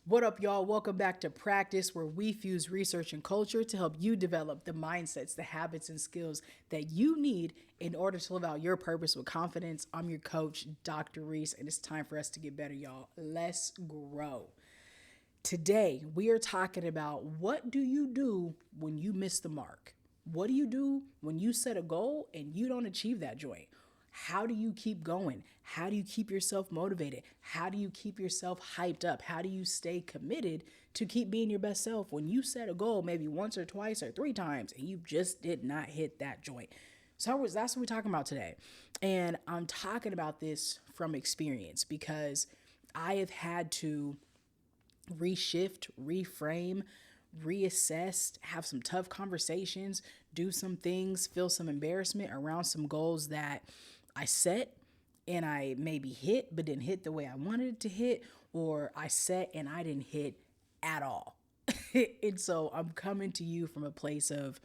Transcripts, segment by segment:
What up, y'all? Welcome back to Practice, where we fuse research and culture to help you develop the mindsets, the habits, and skills that you need in order to live out your purpose with confidence. I'm your coach, Dr. Reese, and it's time for us to get better, y'all. Let's grow. Today, we are talking about what do you do when you miss the mark? What do you do when you set a goal and you don't achieve that joint? How do you keep going? How do you keep yourself motivated? How do you keep yourself hyped up? How do you stay committed to keep being your best self when you set a goal maybe once or twice or three times and you just did not hit that joint? So that's what we're talking about today. And I'm talking about this from experience because I have had to reshift, reframe, reassess, have some tough conversations, do some things, feel some embarrassment around some goals that I set and I maybe hit, but didn't hit the way I wanted it to hit, or I set and I didn't hit at all. And so I'm coming to you from a place of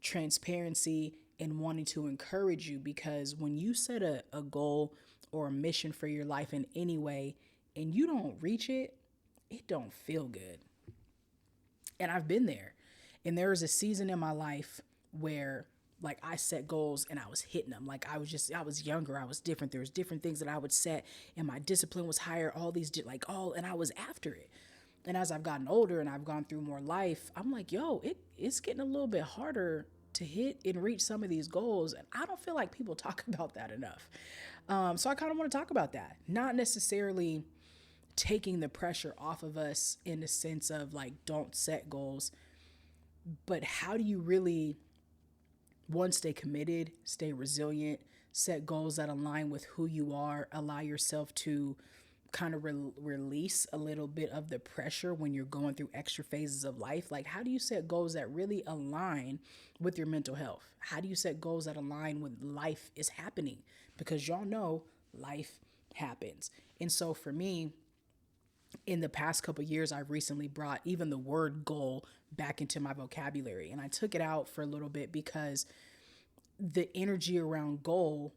transparency and wanting to encourage you because when you set a goal or a mission for your life in any way and you don't reach it, it don't feel good. And I've been there. And there was a season in my life where like I set goals and I was hitting them. Like I was younger, I was different. There was different things that I would set and my discipline was higher, all these and I was after it. And as I've gotten older and I've gone through more life, I'm like, yo, it's getting a little bit harder to hit and reach some of these goals. And I don't feel like people talk about that enough. So I kind of want to talk about that. Not necessarily taking the pressure off of us in the sense of like, don't set goals, but how do you really, one, stay committed, stay resilient, set goals that align with who you are, allow yourself to kind of release a little bit of the pressure when you're going through extra phases of life. Like, how do you set goals that really align with your mental health? How do you set goals that align with life is happening? Because y'all know life happens. And so for me, in the past couple of years, I've recently brought even the word goal back into my vocabulary. And I took it out for a little bit because the energy around goal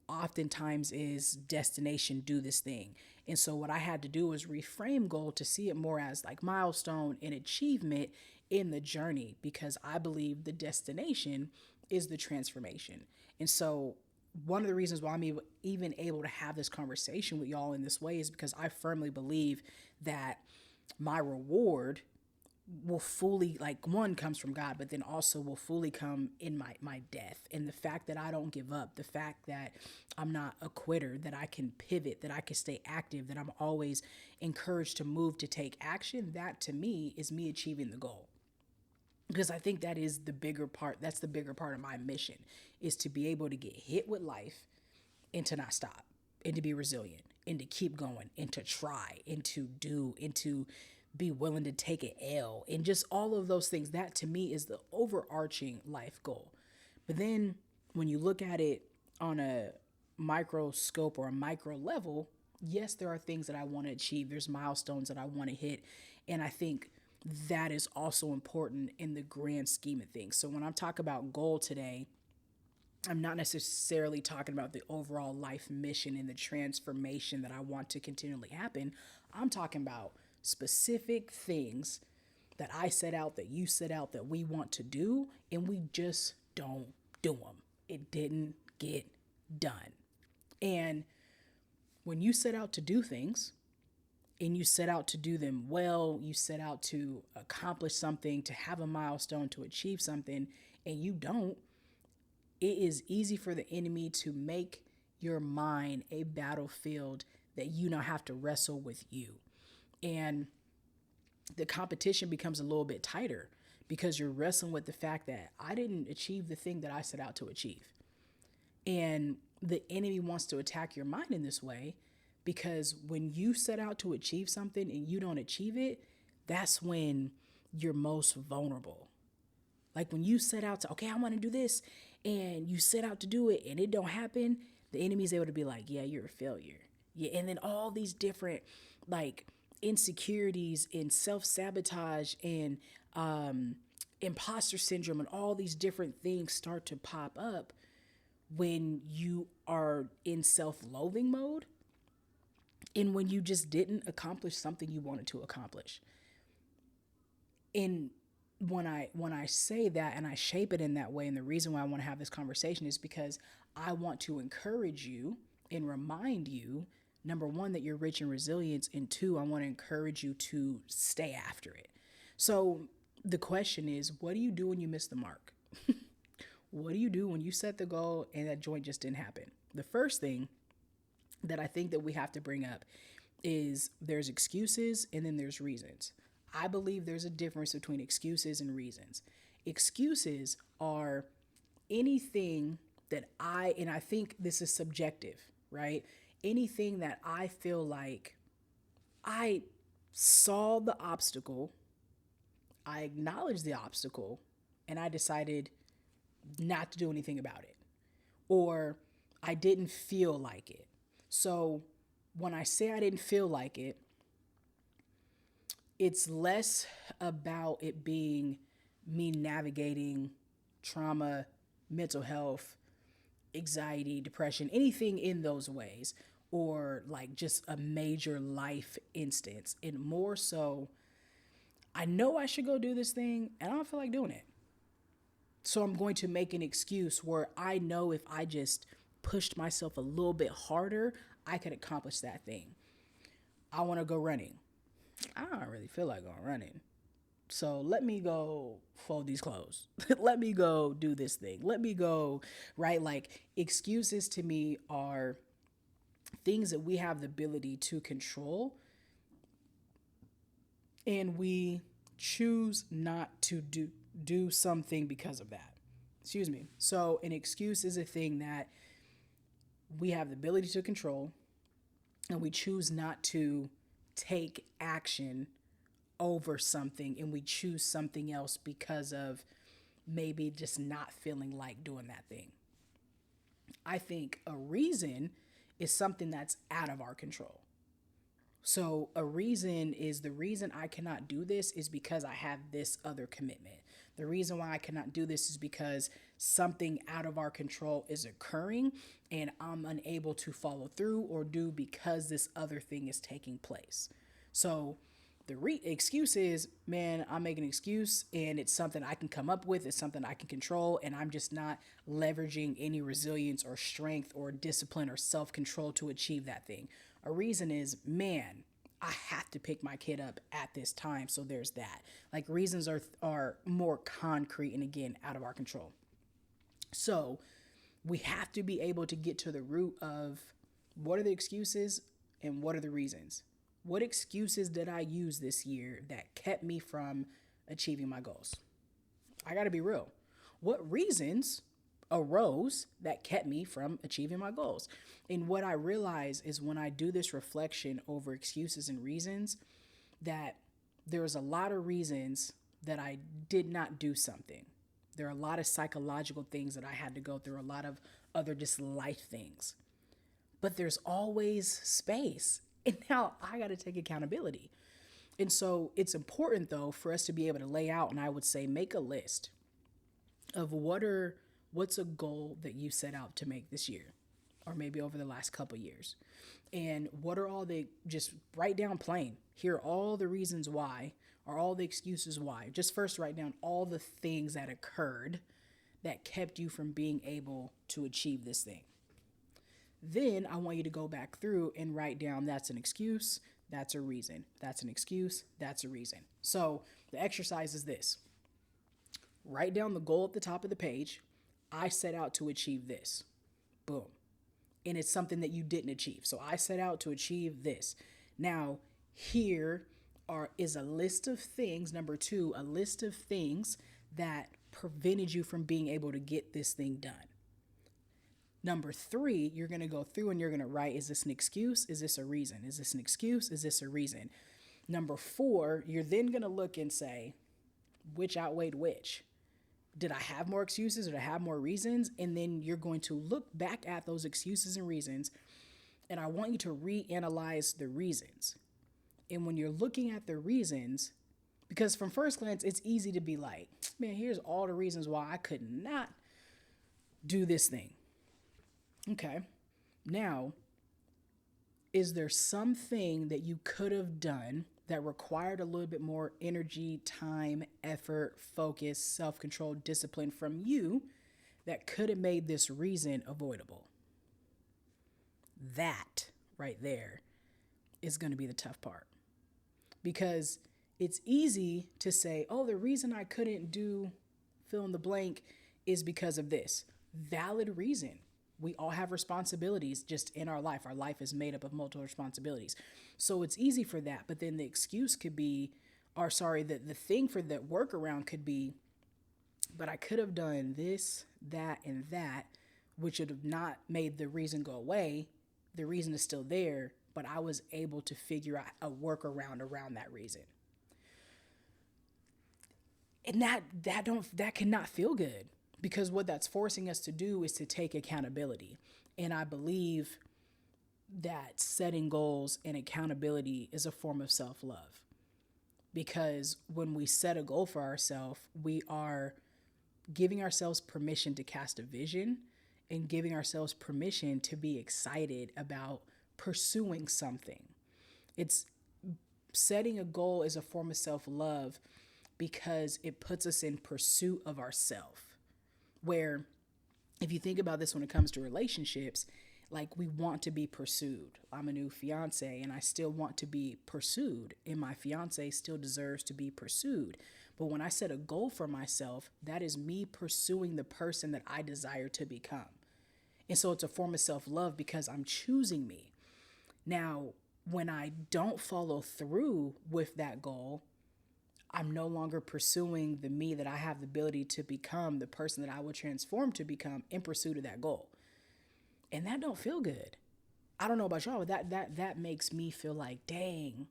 oftentimes is destination, do this thing. And so what I had to do was reframe goal to see it more as like milestone and achievement in the journey because I believe the destination is the transformation. And so one of the reasons why I'm even able to have this conversation with y'all in this way is because I firmly believe that my reward will fully, like, one comes from God, but then also will fully come in my death. And the fact that I don't give up, the fact that I'm not a quitter, that I can pivot, that I can stay active, that I'm always encouraged to move, to take action, that to me is me achieving the goal. Because I think that is the bigger part. That's the bigger part of my mission, is to be able to get hit with life and to not stop and to be resilient and to keep going and to try and to do and to be willing to take an L and just all of those things. That to me is the overarching life goal. But then when you look at it on a microscope or a micro level, yes, there are things that I want to achieve. There's milestones that I want to hit. And I think that is also important in the grand scheme of things. So when I'm talking about goal today, I'm not necessarily talking about the overall life mission and the transformation that I want to continually happen. I'm talking about specific things that I set out, that you set out, that we want to do, and we just don't do them. It didn't get done. And when you set out to do things and you set out to do them well, you set out to accomplish something, to have a milestone, to achieve something, and you don't, it is easy for the enemy to make your mind a battlefield that you now have to wrestle with you. And the competition becomes a little bit tighter because you're wrestling with the fact that I didn't achieve the thing that I set out to achieve. And the enemy wants to attack your mind in this way because when you set out to achieve something and you don't achieve it, that's when you're most vulnerable. Like when you set out to, okay, I want to do this, and you set out to do it and it don't happen, the enemy's able to be like, yeah, you're a failure. Yeah, and then all these different like insecurities and self-sabotage and imposter syndrome and all these different things start to pop up when you are in self-loathing mode and when you just didn't accomplish something you wanted to accomplish. And when I say that and I shape it in that way, and the reason why I want to have this conversation is because I want to encourage you and remind you, number one, that you're rich in resilience, and two, I want to encourage you to stay after it. So the question is, what do you do when you miss the mark? What do you do when you set the goal and that joint just didn't happen? The first thing that I think that we have to bring up is there's excuses and then there's reasons. I believe there's a difference between excuses and reasons. Excuses are anything and I think this is subjective, right? Anything that I feel like I saw the obstacle, I acknowledged the obstacle, and I decided not to do anything about it. Or I didn't feel like it. So when I say I didn't feel like it, it's less about it being me navigating trauma, mental health, anxiety, depression, anything in those ways, or like just a major life instance. And more so, I know I should go do this thing and I don't feel like doing it. So I'm going to make an excuse where I know if I just pushed myself a little bit harder, I could accomplish that thing. I want to go running. I don't really feel like going running. So let me go fold these clothes. Let me go do this thing. Let me go, right? Like excuses to me are things that we have the ability to control and we choose not to do something because of that. Excuse me. So an excuse is a thing that we have the ability to control and we choose not to take action over something and we choose something else because of maybe just not feeling like doing that thing. I think a reason is something that's out of our control. So a reason is the reason I cannot do this is because I have this other commitment. The reason why I cannot do this is because something out of our control is occurring and I'm unable to follow through or do because this other thing is taking place. So the excuse is, man, I'm making an excuse and it's something I can come up with. It's something I can control and I'm just not leveraging any resilience or strength or discipline or self-control to achieve that thing. A reason is, man, I have to pick my kid up at this time. So there's that. Like reasons are more concrete and again, out of our control. So we have to be able to get to the root of what are the excuses and what are the reasons. What excuses did I use this year that kept me from achieving my goals? I got to be real. What reasons arose that kept me from achieving my goals? And what I realize is when I do this reflection over excuses and reasons, that there's a lot of reasons that I did not do something. There are a lot of psychological things that I had to go through, a lot of other just life things. But there's always space. And now I got to take accountability. And so it's important, though, for us to be able to lay out, and I would say make a list of what's a goal that you set out to make this year or maybe over the last couple years. And what are just write down plain. Here are all the reasons why or all the excuses why. Just first write down all the things that occurred that kept you from being able to achieve this thing. Then I want you to go back through and write down that's an excuse, that's a reason. That's an excuse, that's a reason. So the exercise is this. Write down the goal at the top of the page. I set out to achieve this. Boom. And it's something that you didn't achieve. So I set out to achieve this. Now, here is a list of things. Number 2, a list of things that prevented you from being able to get this thing done. Number 3, you're going to go through and you're going to write, is this an excuse? Is this a reason? Is this an excuse? Is this a reason? Number 4, you're then going to look and say, which outweighed which? Did I have more excuses or did I have more reasons? And then you're going to look back at those excuses and reasons. And I want you to reanalyze the reasons. And when you're looking at the reasons, because from first glance, it's easy to be like, man, here's all the reasons why I could not do this thing. Okay. Now, Is there something that you could have done that required a little bit more energy, time, effort, focus, self control, discipline from you that could have made this reason avoidable? That right there is going to be the tough part, because it's easy to say, oh, the reason I couldn't do fill in the blank is because of this. Valid reason. We all have responsibilities just in our life. Our life is made up of multiple responsibilities. So it's easy for that. But then the excuse could be, or sorry, the thing for the workaround could be, but I could have done this, that, and that, which would have not made the reason go away. The reason is still there, but I was able to figure out a workaround around that reason. And that cannot feel good, because what that's forcing us to do is to take accountability. And I believe that setting goals and accountability is a form of self-love, because when we set a goal for ourselves, we are giving ourselves permission to cast a vision and giving ourselves permission to be excited about pursuing something. It's setting a goal is a form of self-love because it puts us in pursuit of ourself. Where if you think about this when it comes to relationships, like we want to be pursued. I'm a new fiance and I still want to be pursued, and my fiance still deserves to be pursued. But when I set a goal for myself, that is me pursuing the person that I desire to become. And so it's a form of self-love because I'm choosing me. Now, when I don't follow through with that goal, I'm no longer pursuing the me that I have the ability to become, the person that I will transform to become in pursuit of that goal. And that don't feel good. I don't know about y'all, but that makes me feel like, dang,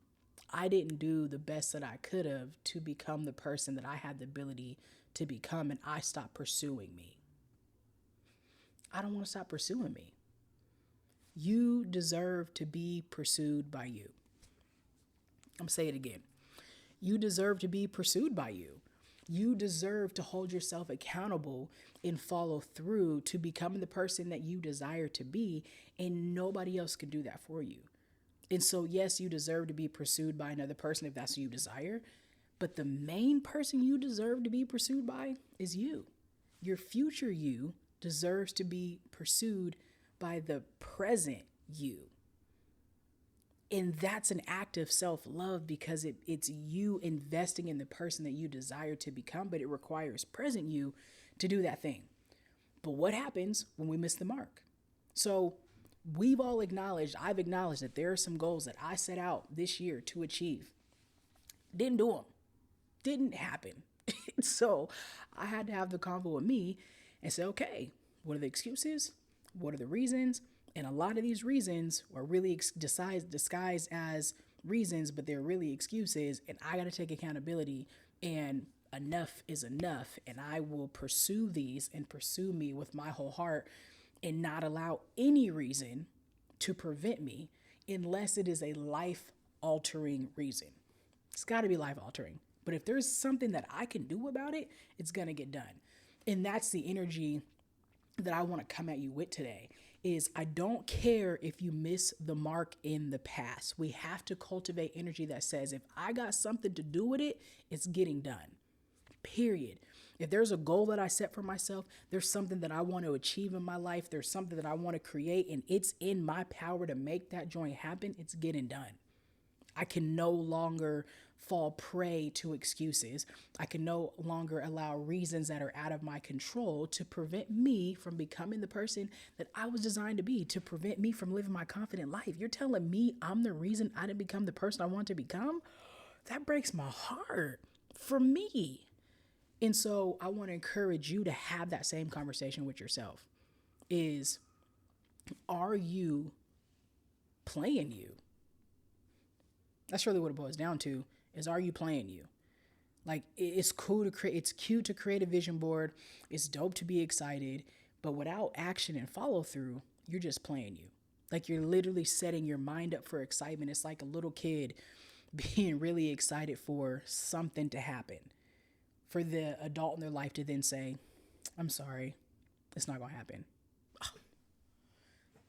I didn't do the best that I could have to become the person that I had the ability to become, and I stopped pursuing me. I don't want to stop pursuing me. You deserve to be pursued by you. I'm going to say it again. You deserve to be pursued by you. You deserve to hold yourself accountable and follow through to becoming the person that you desire to be, and nobody else can do that for you. And so, yes, you deserve to be pursued by another person if that's what you desire, but the main person you deserve to be pursued by is you. Your future you deserves to be pursued by the present you. And that's an act of self-love because it's you investing in the person that you desire to become, but it requires present you to do that thing. But what happens when we miss the mark? So we've all acknowledged, I've acknowledged that there are some goals that I set out this year to achieve. Didn't do them. Didn't happen. So I had to have the convo with me and say, okay, what are the excuses? What are the reasons? And a lot of these reasons are really disguised as reasons, but they're really excuses. And I got to take accountability, and enough is enough. And I will pursue these and pursue me with my whole heart and not allow any reason to prevent me unless it is a life-altering reason. It's got to be life-altering. But if there's something that I can do about it, it's going to get done. And that's the energy that I want to come at you with today. Is I don't care if you miss the mark in the past. We have to cultivate energy that says, if I got something to do with it, it's getting done. Period. If there's a goal that I set for myself, there's something that I want to achieve in my life, there's something that I want to create, and it's in my power to make that joint happen, it's getting done. I can no longer fall prey to excuses. I can no longer allow reasons that are out of my control to prevent me from becoming the person that I was designed to be, to prevent me from living my confident life. You're telling me I'm the reason I didn't become the person I want to become? That breaks my heart for me. And so I want to encourage you to have that same conversation with yourself. Are you playing you? That's really what it boils down to, is are you playing you? Like, it's cool to create, it's cute to create a vision board. It's dope to be excited, but without action and follow through, you're just playing you. Like, you're literally setting your mind up for excitement. It's like a little kid being really excited for something to happen, for the adult in their life to then say, I'm sorry, it's not going to happen.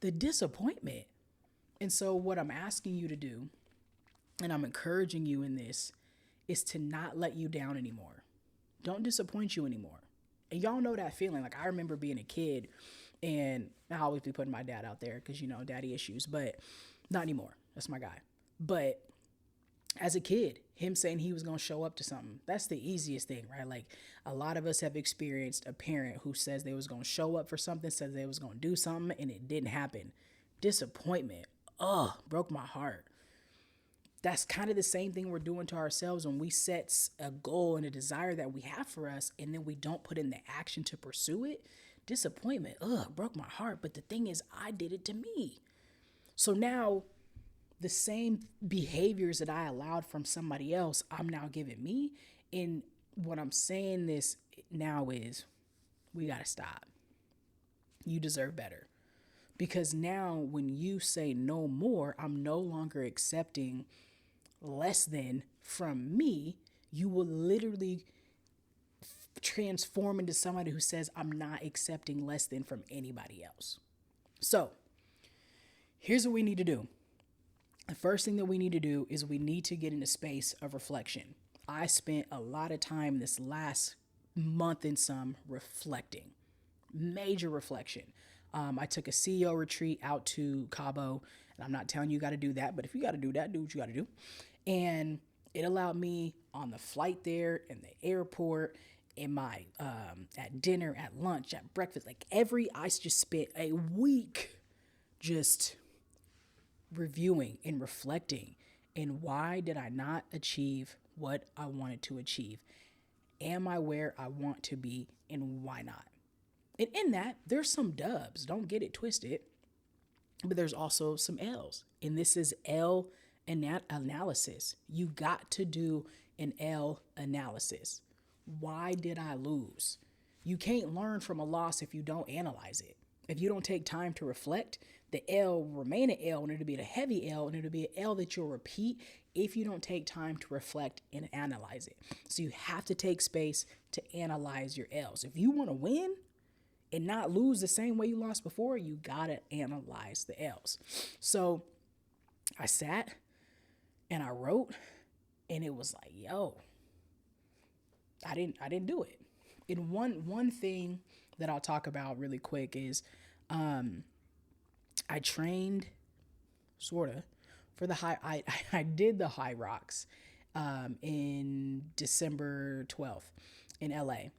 The disappointment. And so, what I'm asking you to do, and I'm encouraging you in this, is to not let you down anymore. Don't disappoint you anymore. And y'all know that feeling. Like, I remember being a kid, and I always be putting my dad out there because, daddy issues, but not anymore. That's my guy. But as a kid, him saying he was going to show up to something, that's the easiest thing, right? Like, a lot of us have experienced a parent who says they was going to show up for something, says they was going to do something, and it didn't happen. Disappointment. Broke my heart. That's kind of the same thing we're doing to ourselves when we set a goal and a desire that we have for us, and then we don't put in the action to pursue it. Disappointment. Broke my heart. But the thing is, I did it to me. So now the same behaviors that I allowed from somebody else, I'm now giving me. And what I'm saying this now is, we got to stop. You deserve better. Because now when you say no more, I'm no longer accepting less than from me. You will literally transform into somebody who says, I'm not accepting less than from anybody else. So here's what we need to do. The first thing that we need to do is we need to get in a space of reflection. I spent a lot of time this last month and some reflecting, major reflection. I took a CEO retreat out to Cabo, and I'm not telling you got to do that, but if you got to do that, do what you got to do. And it allowed me on the flight there, in the airport, in my at dinner, at lunch, at breakfast, I just spent a week just reviewing and reflecting. And why did I not achieve what I wanted to achieve? Am I where I want to be, and why not? And in that, there's some dubs. Don't get it twisted. But there's also some L's. And this is L analysis. You got to do an L analysis. Why did I lose? You can't learn from a loss if you don't analyze it. If you don't take time to reflect, the L will remain an L, and it'll be a heavy L, and it'll be an L that you'll repeat if you don't take time to reflect and analyze it. So you have to take space to analyze your L's. If you want to win and not lose the same way you lost before, you gotta analyze the L's. So I sat and I wrote, and it was like, yo, I didn't do it. And one thing that I'll talk about really quick is I trained sorta for the I did the high rocks in December 12th in LA.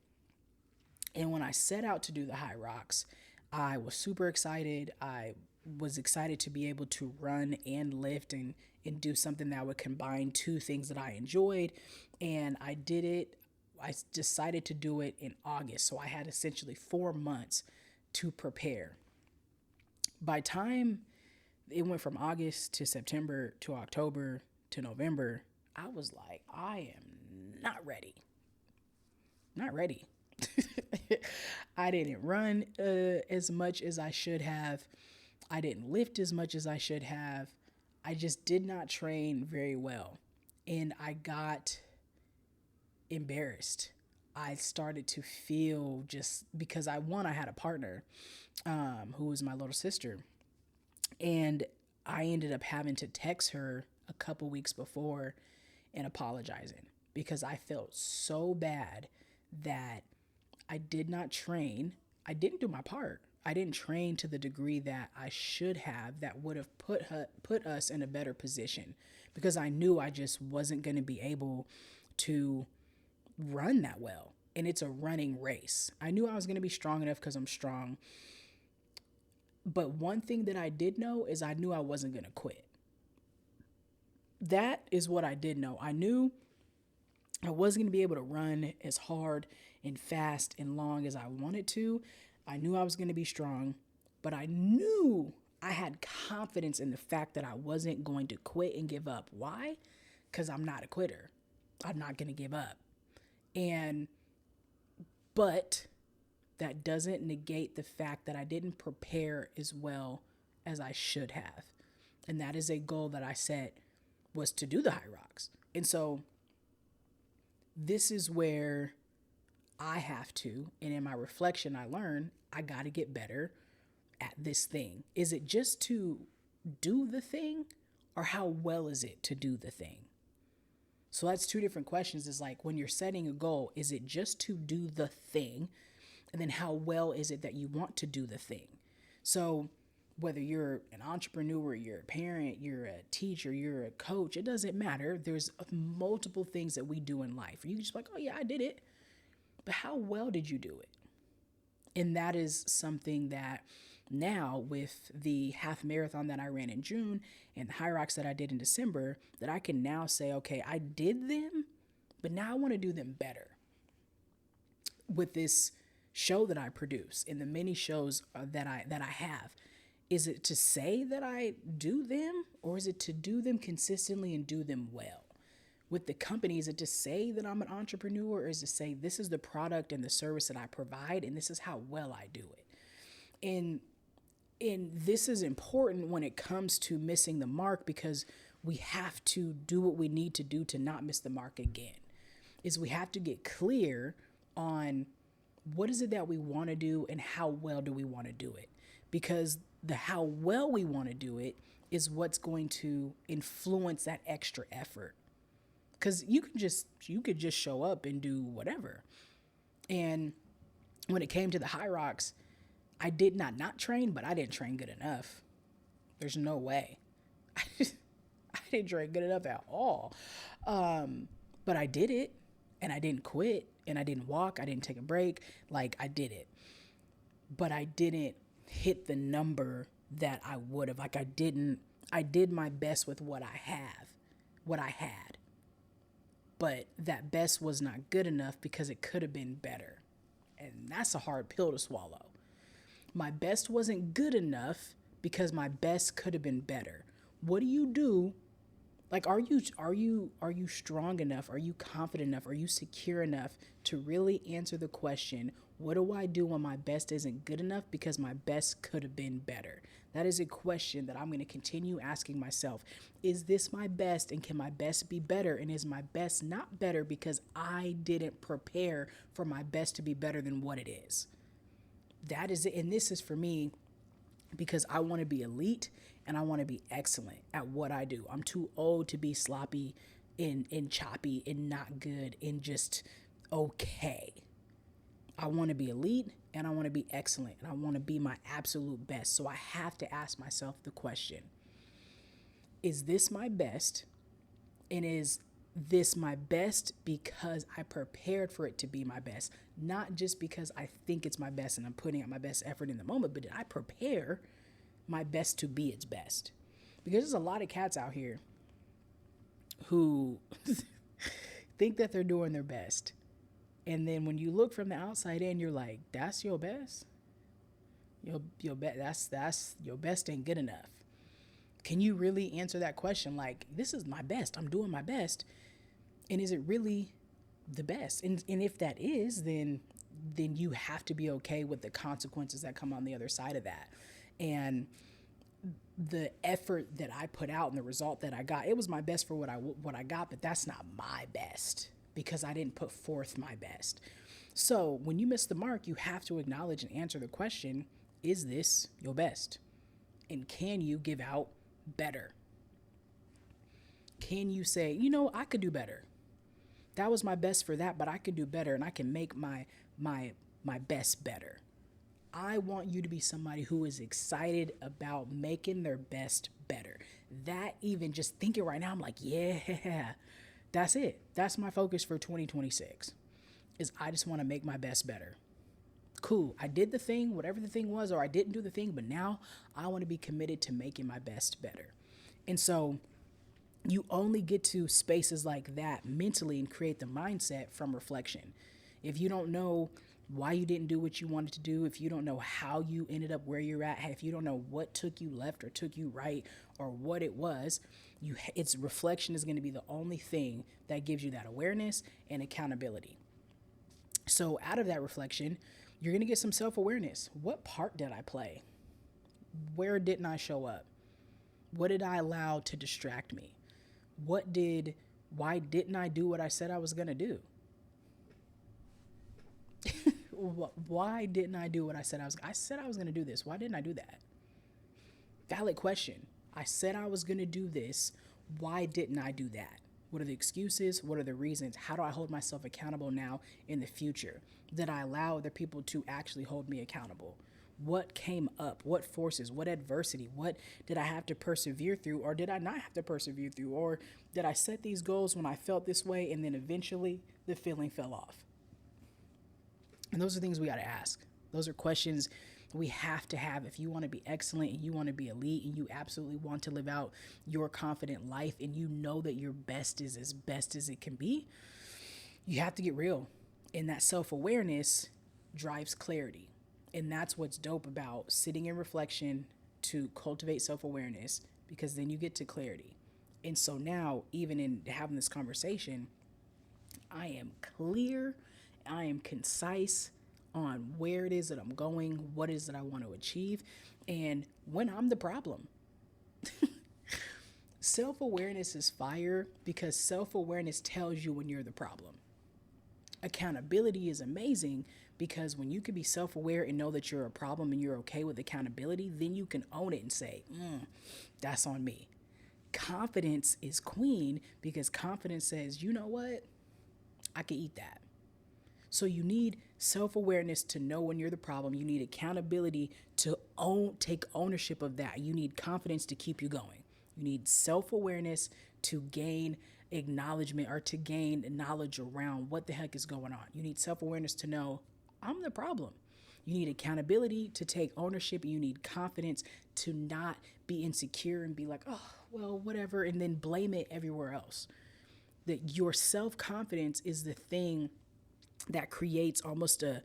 And when I set out to do the high rocks, I was super excited. I was excited to be able to run and lift and do something that would combine two things that I enjoyed. And I did it. I decided to do it in August. So I had essentially 4 months to prepare. By time it went from August to September to October to November, I was like, I am not ready. Not ready. I didn't run as much as I should have. I didn't lift as much as I should have. I just did not train very well. And I got embarrassed. I started to feel, just because I had a partner who was my little sister. And I ended up having to text her a couple weeks before and apologizing because I felt so bad that I did not train. I didn't do my part. I didn't train to the degree that I should have, that would have put us in a better position, because I knew I just wasn't going to be able to run that well. And it's a running race. I knew I was going to be strong enough because I'm strong. But one thing that I did know is I knew I wasn't going to quit. That is what I did know. I knew I wasn't going to be able to run as hard and fast and long as I wanted to. I knew I was going to be strong, but I knew I had confidence in the fact that I wasn't going to quit and give up. Why? Because I'm not a quitter. I'm not going to give up. But that doesn't negate the fact that I didn't prepare as well as I should have. And that is a goal that I set, was to do the high rocks. And so this is where I have to, and in my reflection, I learned I got to get better at this thing. Is it just to do the thing, or how well is it to do the thing? So that's two different questions. Is like, when you're setting a goal, is it just to do the thing? And then how well is it that you want to do the thing? So whether you're an entrepreneur, you're a parent, you're a teacher, you're a coach, it doesn't matter. There's multiple things that we do in life. You just like, oh yeah, I did it. But how well did you do it? And that is something that now, with the half marathon that I ran in June and the high rocks that I did in December, that I can now say, okay, I did them, but now I want to do them better. With this show that I produce and the many shows that I have, is it to say that I do them, or is it to do them consistently and do them well? With the company, is it to say that I'm an entrepreneur, or is it to say this is the product and the service that I provide and this is how well I do it? And this is important when it comes to missing the mark, because we have to do what we need to do to not miss the mark again. Is we have to get clear on what is it that we want to do and how well do we want to do it? Because the how well we want to do it is what's going to influence that extra effort. Because you could just show up and do whatever. And when it came to the high rocks, I did not train, but I didn't train good enough. There's no way. I didn't train good enough at all. But I did it, and I didn't quit, and I didn't walk. I didn't take a break. Like, I did it. But I didn't hit the number that I would have. Like, I did my best with what I had. But that best was not good enough because it could have been better. And that's a hard pill to swallow. My best wasn't good enough because my best could have been better. What do you do? Like, are you strong enough? Are you confident enough? Are you secure enough to really answer the question, what do I do when my best isn't good enough because my best could have been better? That is a question that I'm going to continue asking myself. Is this my best, and can my best be better? And is my best not better because I didn't prepare for my best to be better than what it is? That is it. And this is for me because I want to be elite and I want to be excellent at what I do. I'm too old to be sloppy and choppy and not good and just okay. I want to be elite and I want to be excellent and I want to be my absolute best. So I have to ask myself the question, is this my best? And is this my best because I prepared for it to be my best? Not just because I think it's my best and I'm putting out my best effort in the moment, but did I prepare my best to be its best? Because there's a lot of cats out here who think that they're doing their best. And then when you look from the outside in, you're like, that's your best? That's your best ain't good enough. Can you really answer that question? Like, this is my best. I'm doing my best. And is it really the best? And if that is, then you have to be okay with the consequences that come on the other side of that. And the effort that I put out and the result that I got, it was my best for what I got, but that's not my best because I didn't put forth my best. So when you miss the mark, you have to acknowledge and answer the question, is this your best? And can you give out better? Can you say, I could do better. That was my best for that, but I could do better and I can make my best better. I want you to be somebody who is excited about making their best better. That, even just thinking right now, I'm like, yeah, that's it. That's my focus for 2026 is I just want to make my best better. Cool. I did the thing, whatever the thing was, or I didn't do the thing, but now I want to be committed to making my best better. And so you only get to spaces like that mentally and create the mindset from reflection. If you don't know why you didn't do what you wanted to do, if you don't know how you ended up where you're at, if you don't know what took you left or took you right or what it was, it's reflection is going to be the only thing that gives you that awareness and accountability. So out of that reflection, you're going to get some self-awareness. What part did I play? Where didn't I show up? What did I allow to distract me? Why didn't I do what I said I was going to do? Why didn't I do what I said I was going to do this? Why didn't I do that? Valid question. I said I was going to do this. Why didn't I do that? What are the excuses? What are the reasons? How do I hold myself accountable now in the future? Did I allow other people to actually hold me accountable? What came up? What forces? What adversity? What did I have to persevere through, or did I not have to persevere through? Or did I set these goals when I felt this way and then eventually the feeling fell off? And those are things we got to ask. Those are questions we have to have if you want to be excellent and you want to be elite and you absolutely want to live out your confident life and you know that your best is as best as it can be. You have to get real. And that self-awareness drives clarity. And that's what's dope about sitting in reflection to cultivate self-awareness, because then you get to clarity. And so now, even in having this conversation, I am clear, I am concise on where it is that I'm going, what it is that I want to achieve, and when I'm the problem. Self-awareness is fire because self-awareness tells you when you're the problem. Accountability is amazing because when you can be self-aware and know that you're a problem and you're okay with accountability, then you can own it and say, that's on me. Confidence is queen because confidence says, you know what? I can eat that. So you need self-awareness to know when you're the problem. You need accountability to take ownership of that. You need confidence to keep you going. You need self-awareness to gain acknowledgement or to gain knowledge around what the heck is going on. You need self-awareness to know I'm the problem. You need accountability to take ownership. You need confidence to not be insecure and be like, oh, well, whatever, and then blame it everywhere else. That your self-confidence is the thing that creates almost a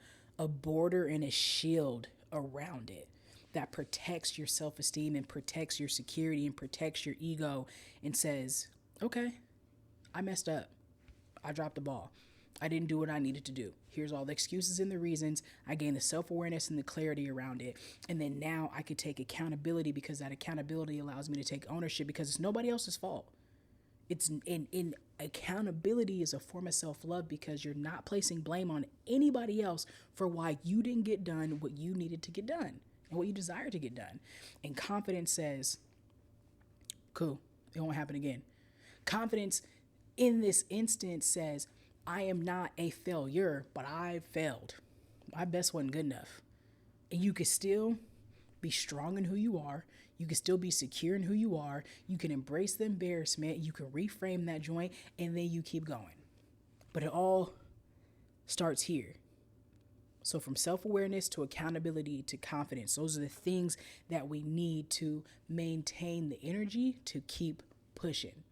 border and a shield around it that protects your self-esteem and protects your security and protects your ego and says, okay, I messed up. I dropped the ball. I didn't do what I needed to do. Here's all the excuses and the reasons. I gained the self-awareness and the clarity around it. And then now I could take accountability because that accountability allows me to take ownership because it's nobody else's fault. It's in accountability is a form of self-love because you're not placing blame on anybody else for why you didn't get done what you needed to get done and what you desire to get done. And confidence says, cool, it won't happen again. Confidence in this instance says, I am not a failure, but I failed. My best wasn't good enough. And you can still be strong in who you are. You can still be secure in who you are. You can embrace the embarrassment. You can reframe that joint, and then you keep going. But it all starts here. So from self-awareness to accountability to confidence, those are the things that we need to maintain the energy to keep pushing.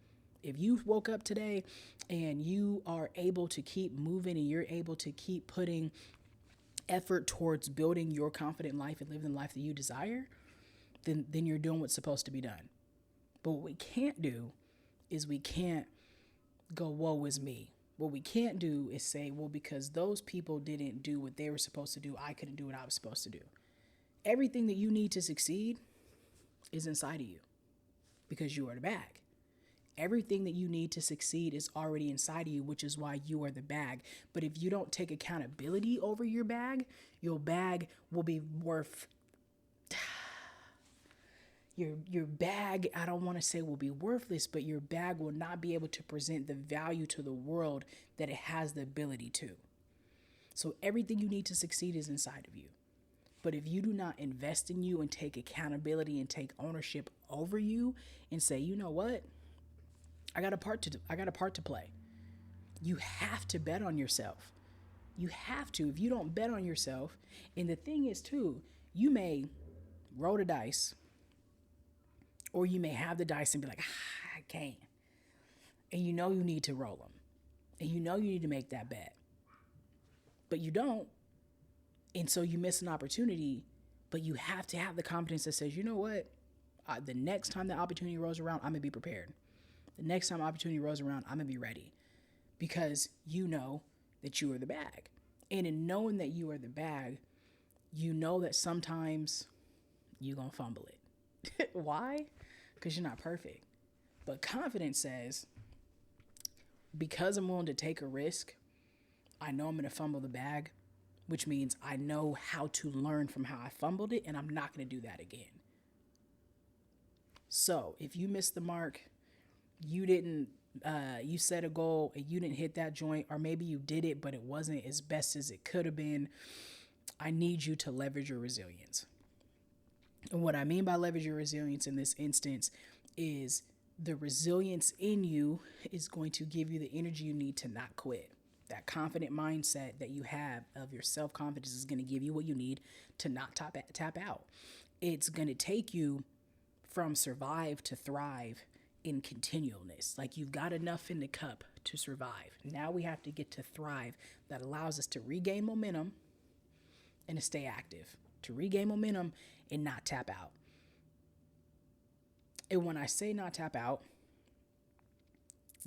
If you woke up today and you are able to keep moving and you're able to keep putting effort towards building your confident life and living the life that you desire, then you're doing what's supposed to be done. But what we can't do is we can't go, woe is me. What we can't do is say, well, because those people didn't do what they were supposed to do, I couldn't do what I was supposed to do. Everything that you need to succeed is inside of you because you are the bag. Everything that you need to succeed is already inside of you, which is why you are the bag. But if you don't take accountability over your bag will be worth... Your bag, I don't want to say will be worthless, but your bag will not be able to present the value to the world that it has the ability to. So everything you need to succeed is inside of you. But if you do not invest in you and take accountability and take ownership over you and say, you know what? I got a part to play. You have to bet on yourself. You have to. If you don't bet on yourself, and the thing is too, you may roll the dice, or you may have the dice and be like, I can't. And you know you need to roll them. And you know you need to make that bet. But you don't. And so you miss an opportunity, but you have to have the confidence that says, you know what? The next time the opportunity rolls around, I'm going to be prepared. The next time opportunity rolls around, I'm going to be ready. Because you know that you are the bag. And in knowing that you are the bag, you know that sometimes you're going to fumble it. Why? Because you're not perfect. But confidence says, because I'm willing to take a risk, I know I'm going to fumble the bag, which means I know how to learn from how I fumbled it, and I'm not going to do that again. So if you missed the mark, you didn't, you set a goal and you didn't hit that joint, or maybe you did it, but it wasn't as best as it could have been, I need you to leverage your resilience. And what I mean by leverage your resilience in this instance is the resilience in you is going to give you the energy you need to not quit. That confident mindset that you have of your self confidence is going to give you what you need to not tap out. It's going to take you from survive to thrive in continualness. Like you've got enough in the cup to survive. Now we have to get to thrive that allows us to regain momentum and to stay active, to regain momentum and not tap out. And when I say not tap out,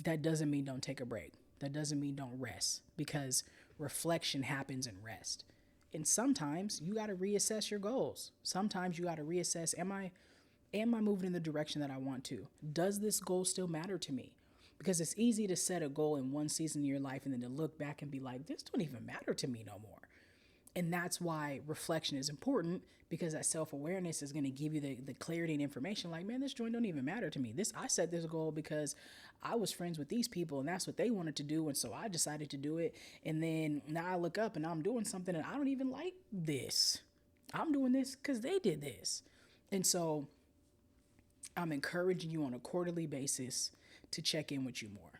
that doesn't mean don't take a break. That doesn't mean don't rest, because reflection happens in rest. And sometimes you got to reassess your goals. Sometimes you got to reassess, am I moving in the direction that I want to? Does this goal still matter to me? Because it's easy to set a goal in one season of your life and then to look back and be like, this don't even matter to me no more. And that's why reflection is important, because that self-awareness is going to give you the clarity and information like, man, this joint don't even matter to me. I set this goal because I was friends with these people and that's what they wanted to do. And so I decided to do it. And then now I look up and I'm doing something and I don't even like this. I'm doing this because they did this. And so I'm encouraging you on a quarterly basis to check in with you more.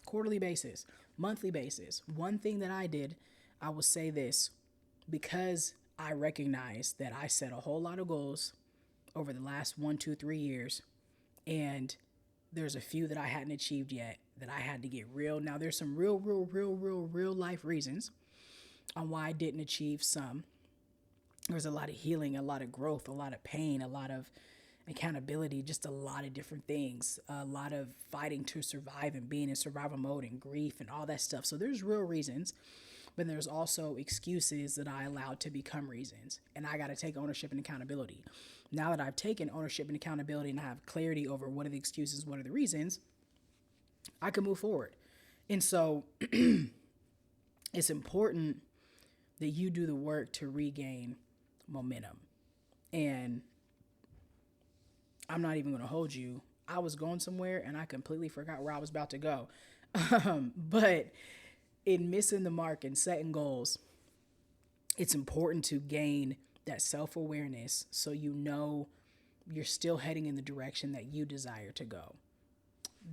Quarterly basis, monthly basis. One thing that I did, I will say this, because I recognize that I set a whole lot of goals over the last 1, 2, 3 years, and there's a few that I hadn't achieved yet that I had to get real. Now there's some real life reasons on why I didn't achieve some. There's a lot of healing, a lot of growth, a lot of pain, a lot of accountability, just a lot of different things, a lot of fighting to survive and being in survival mode and grief and all that stuff. So there's real reasons. But there's also excuses that I allowed to become reasons. And I got to take ownership and accountability. Now that I've taken ownership and accountability and I have clarity over what are the excuses, what are the reasons, I can move forward. And so it's important that you do the work to regain momentum. And I'm not even going to hold you. I was going somewhere and I completely forgot where I was about to go. But in missing the mark and setting goals, it's important to gain that self-awareness so you know you're still heading in the direction that you desire to go.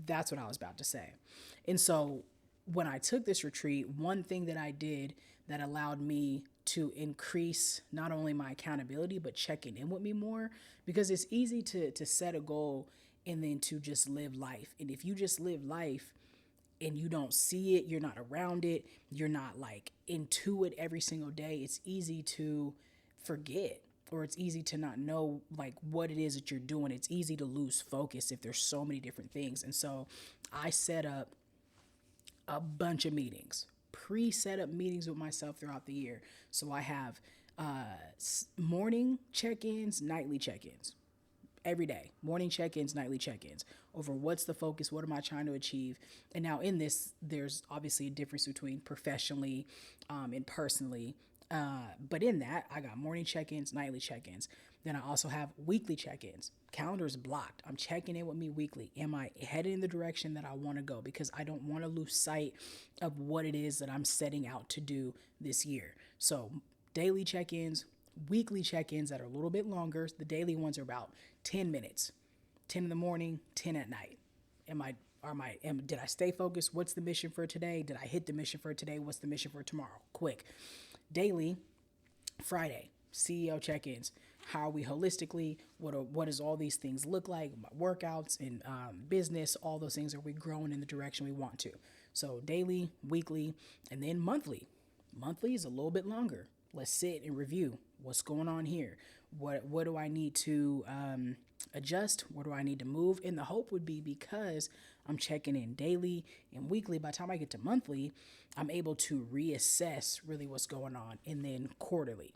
That's what I was about to say. And so when I took this retreat, one thing that I did that allowed me to increase not only my accountability, but checking in with me more, because it's easy to set a goal and then to just live life. And if you just live life and you don't see it, you're not around it, you're not like into it every single day, it's easy to forget, or it's easy to not know like what it is that you're doing. It's easy to lose focus if there's so many different things. And so I set up a bunch of meetings, pre-set up meetings with myself throughout the year. So I have morning check-ins, nightly check-ins. Every day, morning check-ins, nightly check-ins over what's the focus, what am I trying to achieve. And now in this, there's obviously a difference between professionally and personally. But in that, I got morning check-ins, nightly check-ins. Then I also have weekly check-ins. Calendar's blocked. I'm checking in with me weekly. Am I headed in the direction that I want to go? Because I don't want to lose sight of what it is that I'm setting out to do this year. So daily check-ins, weekly check-ins that are a little bit longer. The daily ones are about 10 minutes, 10 in the morning, 10 at night. Did I stay focused? What's the mission for today? Did I hit the mission for today? What's the mission for tomorrow? Quick. Daily, Friday, CEO check-ins. How are we holistically? What does all these things look like? My workouts and business, all those things. Are we growing in the direction we want to? So daily, weekly, and then monthly. Monthly is a little bit longer. Let's sit and review what's going on here. What do I need to adjust? What do I need to move? And the hope would be, because I'm checking in daily and weekly, by the time I get to monthly, I'm able to reassess really what's going on. And then quarterly.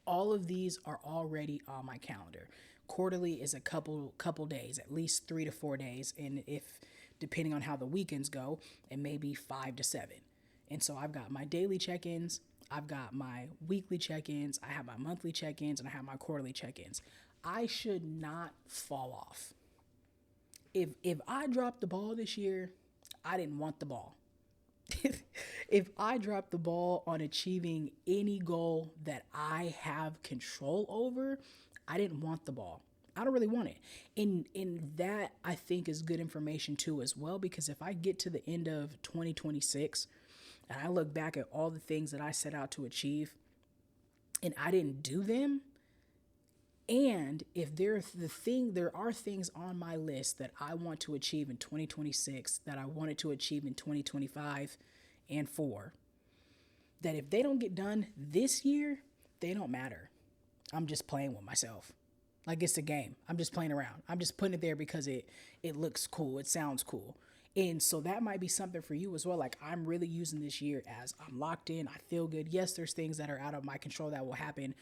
All of these are already on my calendar. Quarterly is a couple days, at least 3 to 4 days. And if, depending on how the weekends go, it may be 5 to 7. And so I've got my daily check-ins, I've got my weekly check-ins, I have my monthly check-ins, and I have my quarterly check-ins. I should not fall off. If I dropped the ball this year, I didn't want the ball. If I drop the ball on achieving any goal that I have control over, I didn't want the ball. I don't really want it. And that I think is good information too as well, because if I get to the end of 2026 and I look back at all the things that I set out to achieve and I didn't do them, and if there are things on my list that I want to achieve in 2026 that I wanted to achieve in 2025 and 4, that if they don't get done this year, they don't matter. I'm just playing with myself. Like it's a game. I'm just playing around. I'm just putting it there because it looks cool. It sounds cool. And so that might be something for you as well. Like I'm really using this year as I'm locked in. I feel good. Yes, there's things that are out of my control that will happen.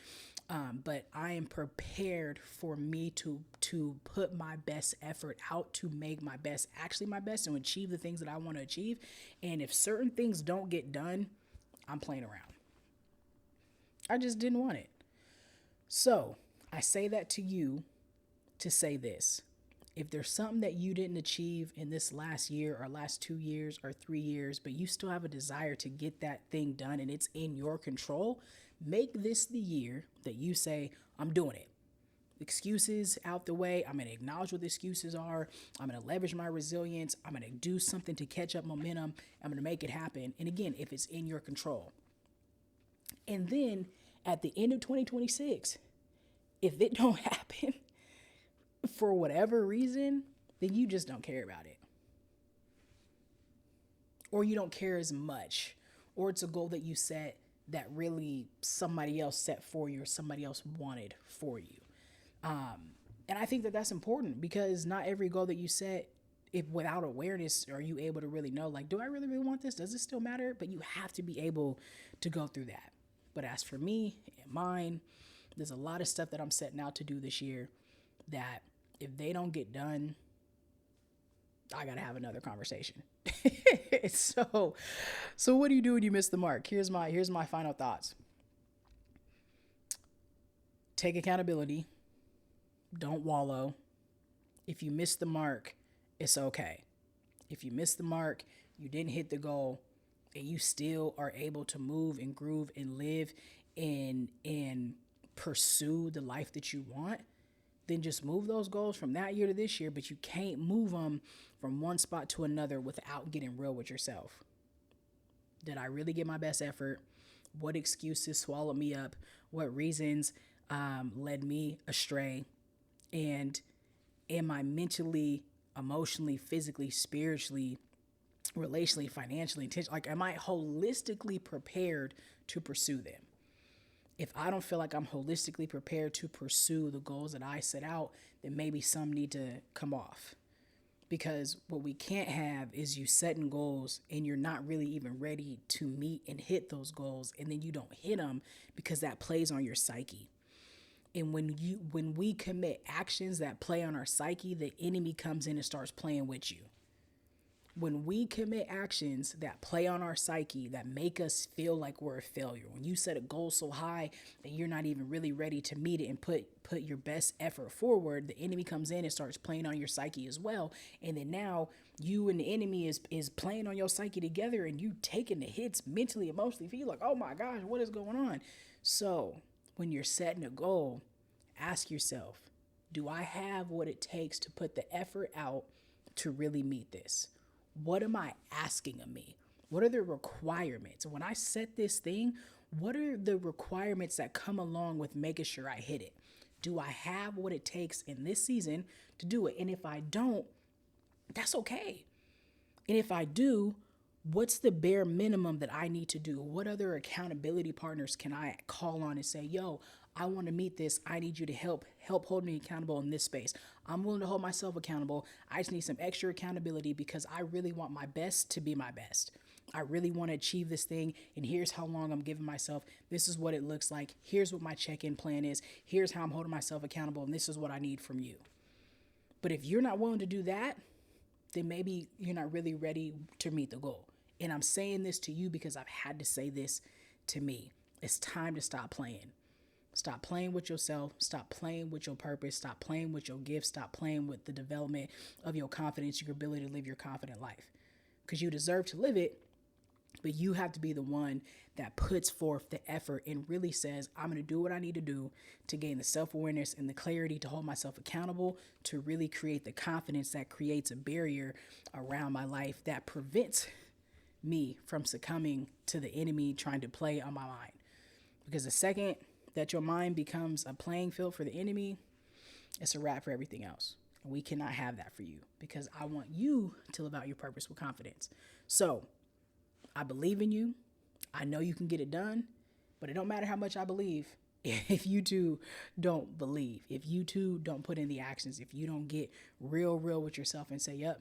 But I am prepared for me to put my best effort out to make my best, actually my best, and achieve the things that I want to achieve. And if certain things don't get done, I'm playing around. I just didn't want it. So I say that to you to say this. If there's something that you didn't achieve in this last year or last 2 years or 3 years, but you still have a desire to get that thing done and it's in your control, make this the year that you say, I'm doing it. Excuses out the way. I'm going to acknowledge what the excuses are. I'm going to leverage my resilience. I'm going to do something to catch up momentum. I'm going to make it happen. And again, if it's in your control. And then at the end of 2026, if it don't happen for whatever reason, then you just don't care about it. Or you don't care as much. Or it's a goal that you set that really somebody else set for you or somebody else wanted for you. And I think that that's important because not every goal that you set, if without awareness, are you able to really know, like, do I really, really want this? Does it still matter? But you have to be able to go through that. But as for me and mine, there's a lot of stuff that I'm setting out to do this year that if they don't get done, I got to have another conversation. So what do you do when you miss the mark? Here's my final thoughts. Take accountability. Don't wallow. If you miss the mark, it's okay. If you miss the mark, you didn't hit the goal, and you still are able to move and groove and live and pursue the life that you want, then just move those goals from that year to this year, but you can't move them from one spot to another without getting real with yourself. Did I really give my best effort? What excuses swallowed me up? What reasons led me astray? And am I mentally, emotionally, physically, spiritually, relationally, financially, intentionally, like am I holistically prepared to pursue them? If I don't feel like I'm holistically prepared to pursue the goals that I set out, then maybe some need to come off. Because what we can't have is you setting goals and you're not really even ready to meet and hit those goals, and then you don't hit them because that plays on your psyche. And when we commit actions that play on our psyche, the enemy comes in and starts playing with you. When we commit actions that play on our psyche, that make us feel like we're a failure, when you set a goal so high that you're not even really ready to meet it and put your best effort forward, the enemy comes in and starts playing on your psyche as well. And then now you and the enemy is playing on your psyche together, and you taking the hits mentally, emotionally, feel like, oh my gosh, what is going on? So when you're setting a goal, ask yourself, do I have what it takes to put the effort out to really meet this? What am I asking of me? What are the requirements? When I set this thing, what are the requirements that come along with making sure I hit it? Do I have what it takes in this season to do it? And if I don't, that's okay. And if I do, what's the bare minimum that I need to do? What other accountability partners can I call on and say, yo, I want to meet this. I need you to help hold me accountable in this space. I'm willing to hold myself accountable. I just need some extra accountability because I really want my best to be my best. I really want to achieve this thing, and here's how long I'm giving myself. This is what it looks like. Here's what my check-in plan is. Here's how I'm holding myself accountable, and this is what I need from you. But if you're not willing to do that, then maybe you're not really ready to meet the goal. And I'm saying this to you because I've had to say this to me. It's time to stop playing. Stop playing with yourself. Stop playing with your purpose. Stop playing with your gifts. Stop playing with the development of your confidence, your ability to live your confident life. Because you deserve to live it, but you have to be the one that puts forth the effort and really says, I'm going to do what I need to do to gain the self-awareness and the clarity to hold myself accountable, to really create the confidence that creates a barrier around my life that prevents me from succumbing to the enemy trying to play on my mind. Because the second that your mind becomes a playing field for the enemy, it's a wrap for everything else. And we cannot have that for you, because I want you to live out your purpose with confidence. So I believe in you. I know you can get it done, but it don't matter how much I believe if you two don't believe, if you two don't put in the actions, if you don't get real with yourself and say, yep,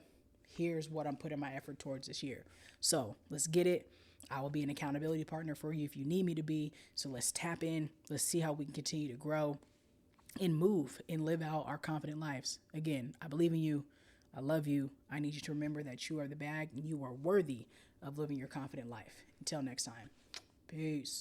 here's what I'm putting my effort towards this year. So let's get it. I will be an accountability partner for you if you need me to be. So let's tap in. Let's see how we can continue to grow and move and live out our confident lives. Again, I believe in you. I love you. I need you to remember that you are the bag and you are worthy of living your confident life. Until next time, peace.